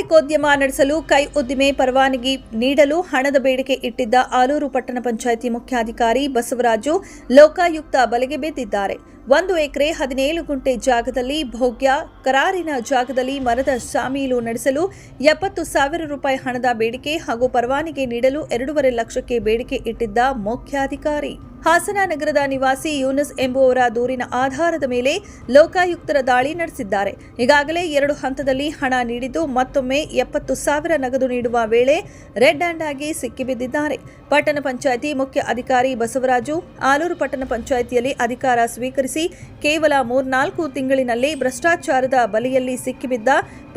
ಪತ್ರಿಕೋದ್ಯಮ ನಡೆಸಲು ಕೈ ಉದ್ದಿಮೆ ಪರವಾನಗಿ ನೀಡಲು ಹಣದ ಬೇಡಿಕೆ ಇಟ್ಟಿದ್ದ ಆಲೂರು ಪಟ್ಟಣ ಪಂಚಾಯಿತಿ ಮುಖ್ಯಾಧಿಕಾರಿ ಬಸವರಾಜು ಲೋಕಾಯುಕ್ತ ಬಲೆಗೆ ಬಿದ್ದಿದ್ದಾರೆ. 1 ಎಕರೆ 17 ಗುಂಟೆ ಜಾಗದಲ್ಲಿ ಭೋಗ್ಯ ಕರಾರಿನ ಜಾಗದಲ್ಲಿ ಮರದ ಶಾಮೀಲು ನಡೆಸಲು 70,000 ರೂಪಾಯಿ ಹಣದ ಬೇಡಿಕೆ ಹಾಗೂ ಪರವಾನಗಿ ನೀಡಲು 2.5 ಲಕ್ಷಕ್ಕೆ ಬೇಡಿಕೆ ಇಟ್ಟಿದ್ದ ಮುಖ್ಯಾಧಿಕಾರಿ ಹಾಸನ ನಗರದ ನಿವಾಸಿ ಯೂನಿಸ್ ಎಂಬುವವರ ದೂರಿನ ಆಧಾರದ ಮೇಲೆ ಲೋಕಾಯುಕ್ತರ ದಾಳಿ ನಡೆಸಿದ್ದಾರೆ. ಈಗಾಗಲೇ 2 ಹಂತದಲ್ಲಿ ಹಣ ನೀಡಿದ್ದು ಮತ್ತೊಮ್ಮೆ 70,000 ನಗದು ನೀಡುವ ವೇಳೆ ರೆಡ್ ಹ್ಯಾಂಡ್ ಆಗಿ ಸಿಕ್ಕಿಬಿದ್ದಿದ್ದಾರೆ. ಪಟ್ಟಣ ಪಂಚಾಯಿತಿ ಮುಖ್ಯ ಅಧಿಕಾರಿ ಬಸವರಾಜು ಆಲೂರು ಪಟ್ಟಣ ಪಂಚಾಯಿತಿಯಲ್ಲಿ ಅಧಿಕಾರ ಸ್ವೀಕರಿಸಿ ಕೇವಲ 3-4 ತಿಂಗಳಿನಲ್ಲಿ ಭ್ರಷ್ಟಾಚಾರದ ಬಲೆಯಲ್ಲಿ ಸಿಕ್ಕಿಬಿದ್ದ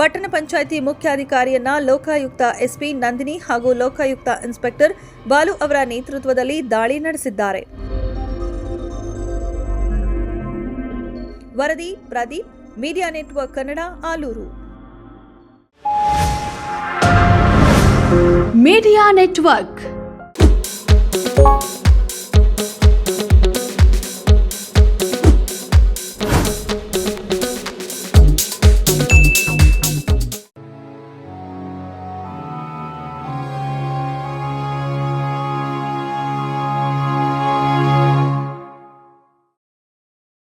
ಪಟ್ಟಣ ಪಂಚಾಯಿತಿ ಮುಖ್ಯಾಧಿಕಾರಿಯನ್ನ ಲೋಕಾಯುಕ್ತ ಎಸ್ಪಿ ನಂದಿನಿ ಹಾಗೂ ಲೋಕಾಯುಕ್ತ ಇನ್ಸ್ಪೆಕ್ಟರ್ ಬಾಲು ಅವರ ನೇತೃತ್ವದಲ್ಲಿ ದಾಳಿ ನಡೆಸಿದ್ದಾರೆ. ವರದಿ Pradeep, media network Kannada, Aluru. Media network